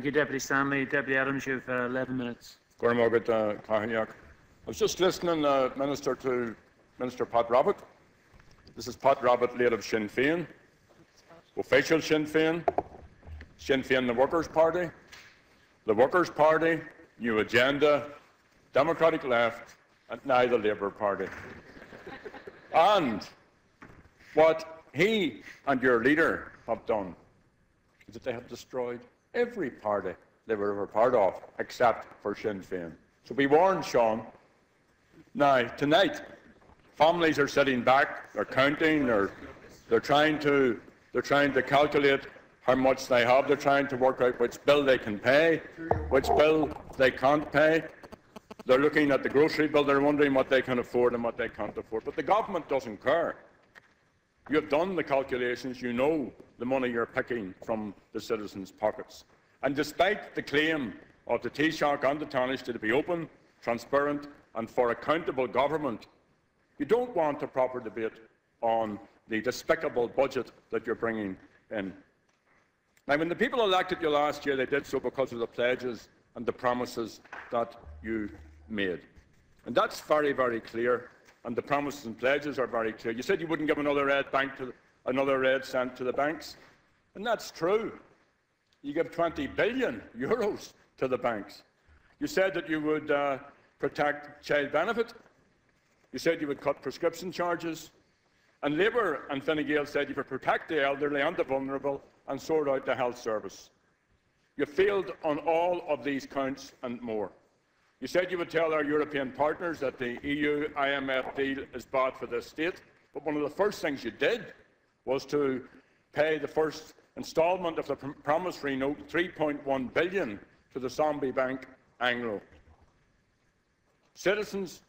Thank you, Deputy Stanley. Deputy Adams, you have 11 minutes. I was just listening, Minister, to Minister Pat Rabbitte. This is Pat Rabbitte, leader of Sinn Féin, official Sinn Féin, the Workers' Party, New Agenda, Democratic Left, and now the Labour Party. And what he and your leader have done is that they have destroyed every party they were ever part of, except for Sinn Féin. So be warned, Sean. Now, tonight, families are sitting back, they're counting, they're trying to calculate how much they have, they're trying to work out which bill they can pay, which bill they can't pay. They're looking at the grocery bill, they're wondering what they can afford and what they can't afford. But the government doesn't care. You have done the calculations, you know the money you're picking from the citizens' pockets. And despite the claim of the Taoiseach and the Taoiseach to be open, transparent and for accountable government, you don't want a proper debate on the despicable budget that you're bringing in. Now, when the people elected you last year, they did so because of the pledges and the promises that you made. And that's very, very clear, and the promises and pledges are very clear. You said you wouldn't give another red cent to the banks, and that's true. You give 20 billion euros to the banks. You said that you would protect child benefit. You said you would cut prescription charges. And Labour and Fine Gael said you would protect the elderly and the vulnerable and sort out the health service. You failed on all of these counts and more. You said you would tell our European partners that the EU-IMF deal is bad for the state, but one of the first things you did was to pay the first instalment of the promissory note, 3.1 billion, to the zombie bank Anglo. Citizens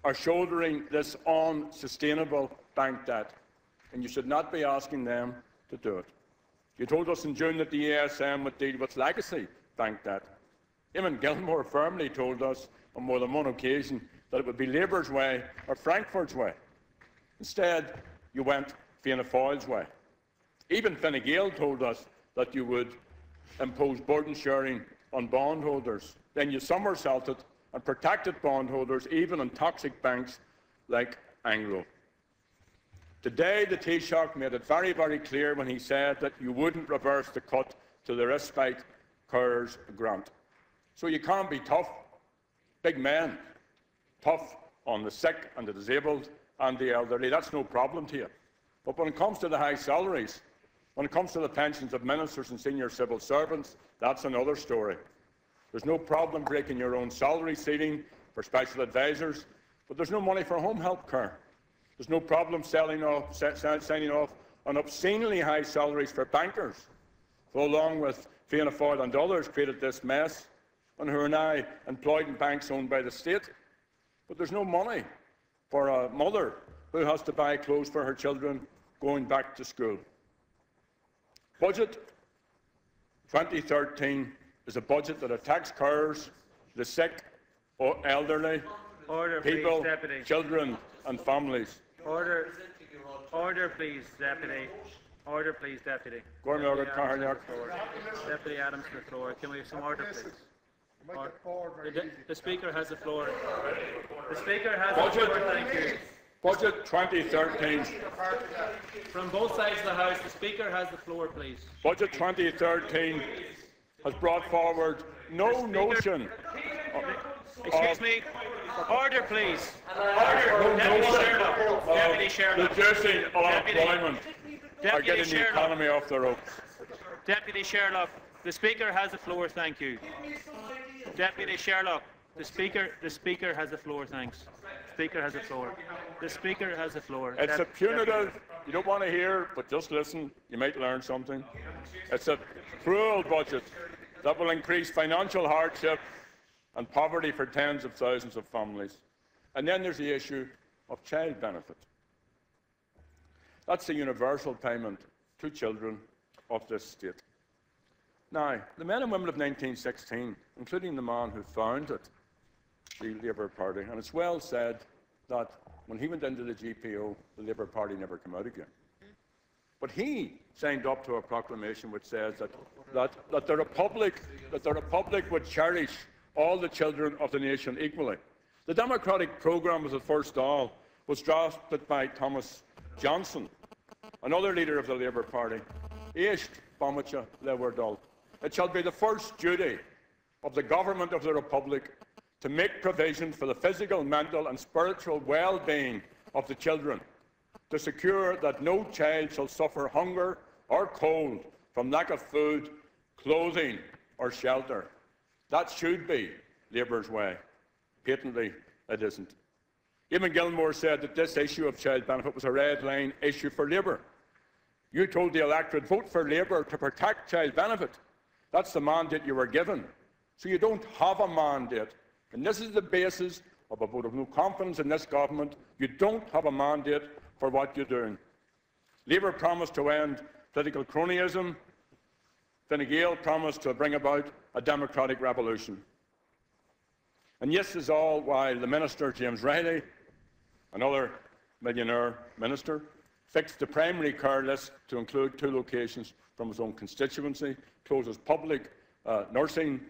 are shouldering this unsustainable bank debt, and you should not be asking them to do it. You told us in June that the ASM would deal with legacy bank debt. Eamon Gilmore firmly told us on more than one occasion that it would be Labour's way or Frankfurt's way. Instead, you went Fianna Fáil's way. Even Fine Gael told us that you would impose burden sharing on bondholders. Then you somersaulted and protected bondholders, even on toxic banks like Anglo. Today, the Taoiseach made it very, very clear when he said that you wouldn't reverse the cut to the respite carers grant. So you can't be tough, big men, tough on the sick and the disabled and the elderly. That's no problem to you. But when it comes to the high salaries, when it comes to the pensions of ministers and senior civil servants, that's another story. There's no problem breaking your own salary ceiling for special advisers, but there's no money for home health care. There's no problem signing off on obscenely high salaries for bankers, who, along with Fianna Fáil and others, created this mess and who are now employed in banks owned by the state. But there's no money for a mother who has to buy clothes for her children going back to school. Budget 2013 is a budget that attacks carers, the sick, elderly, people, please, children and families. Order, please, Deputy. Order, please, Deputy. Deputy Adams to the floor. Can we have some order, please? The Speaker has the floor. The Speaker has the floor. Thank you. Budget 2013. From both sides of the House, the Speaker has the floor, please. Budget 2013 has brought forward no notion. Excuse me. Order, please. Order. Deputy Sherlock. Reducing unemployment are getting the economy off the ropes. Deputy Sherlock, the Speaker has the floor. Thank you. Deputy Sherlock, the Speaker has the floor. Thanks. Speaker has the floor. The Speaker has the floor. It's a punitive. You don't want to hear, but just listen. You might learn something. It's a cruel budget that will increase financial hardship and poverty for tens of thousands of families. And then there's the issue of child benefit. That's the universal payment to children of this state. Now, the men and women of 1916, including the man who founded the Labour Party, and it's well said that when he went into the GPO, the Labour Party never came out again. But he signed up to a proclamation which says that the Republic would cherish all the children of the nation equally. The democratic programme of the First Dáil was drafted by Thomas Johnson, another leader of the Labour Party. Éist Bámacha leabhar dul. It shall be the first duty of the government of the Republic to make provision for the physical, mental and spiritual well-being of the children, to secure that no child shall suffer hunger or cold from lack of food, clothing or shelter. That should be Labour's way. Patently, it isn't. Eamon Gilmore said that this issue of child benefit was a red line issue for Labour. You told the electorate, vote for Labour to protect child benefit. That's the mandate you were given. So you don't have a mandate. And this is the basis of a vote of no confidence in this government. You don't have a mandate for what you're doing. Labour promised to end political cronyism. Fine Gael promised to bring about a democratic revolution. And this is all while the Minister, James Riley, another millionaire minister, fixed the primary care list to include 2 locations from his own constituency, closes public nursing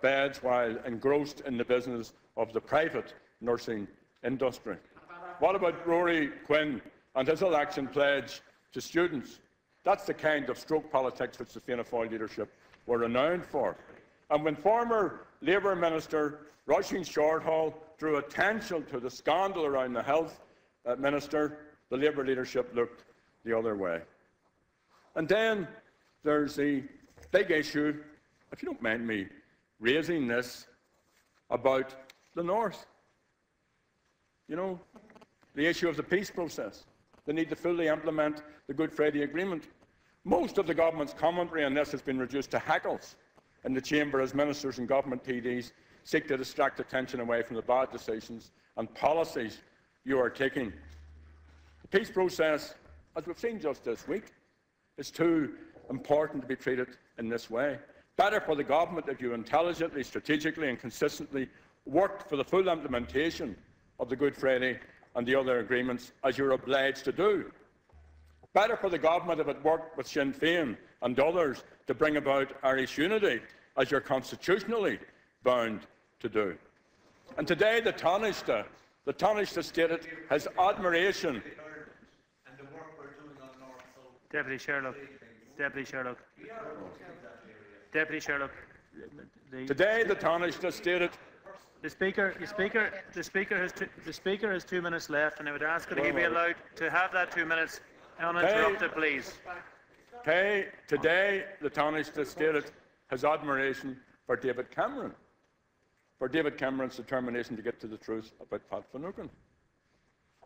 beds while engrossed in the business of the private nursing industry. What about Rory Quinn and his election pledge to students? That's the kind of stroke politics which the Fianna Fáil leadership were renowned for. And when former Labour Minister Roisin Shortall drew attention to the scandal around the health minister, the Labour leadership looked the other way. And then there's the big issue, if you don't mind me raising this, about the North. You know, the issue of the peace process, the need to fully implement the Good Friday Agreement. Most of the government's commentary on this has been reduced to hackles in the chamber as ministers and government TDs seek to distract attention away from the bad decisions and policies you are taking. The peace process, as we've seen just this week, is too important to be treated in this way. Better for the government if you intelligently, strategically and consistently worked for the full implementation of the Good Friday and the other agreements, as you're obliged to do. Better for the government if it worked with Sinn Féin and others to bring about Irish unity, as you're constitutionally bound to do. And today the Taoiseach stated his admiration. Deputy Sherlock. Today the Taoiseach stated. The Speaker has 2 minutes left, and I would ask that he be allowed to have that 2 minutes uninterrupted, please. Today the Taoiseach stated his admiration for David Cameron, for David Cameron's determination to get to the truth about Pat Finucane.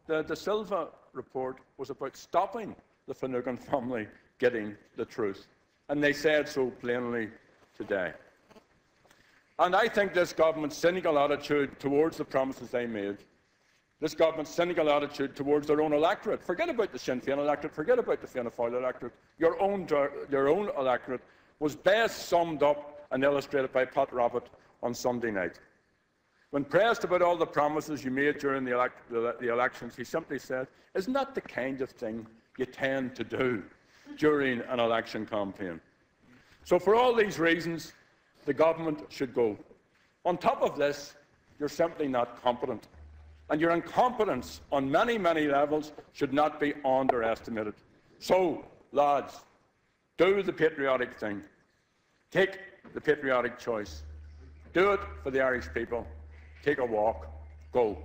The Silva report was about stopping the Finucane family getting the truth, and they said so plainly today. And I think this government's cynical attitude towards the promises they made, this government's cynical attitude towards their own electorate, forget about the Sinn Féin electorate, forget about the Fianna Fáil electorate, your own electorate, was best summed up and illustrated by Pat Rabbitte on Sunday night. When pressed about all the promises you made during the elections, he simply said, "Isn't that the kind of thing you tend to do during an election campaign?" So for all these reasons, the government should go. On top of this, you're simply not competent. And your incompetence on many, many levels should not be underestimated. So, lads, do the patriotic thing. Take the patriotic choice. Do it for the Irish people. Take a walk. Go.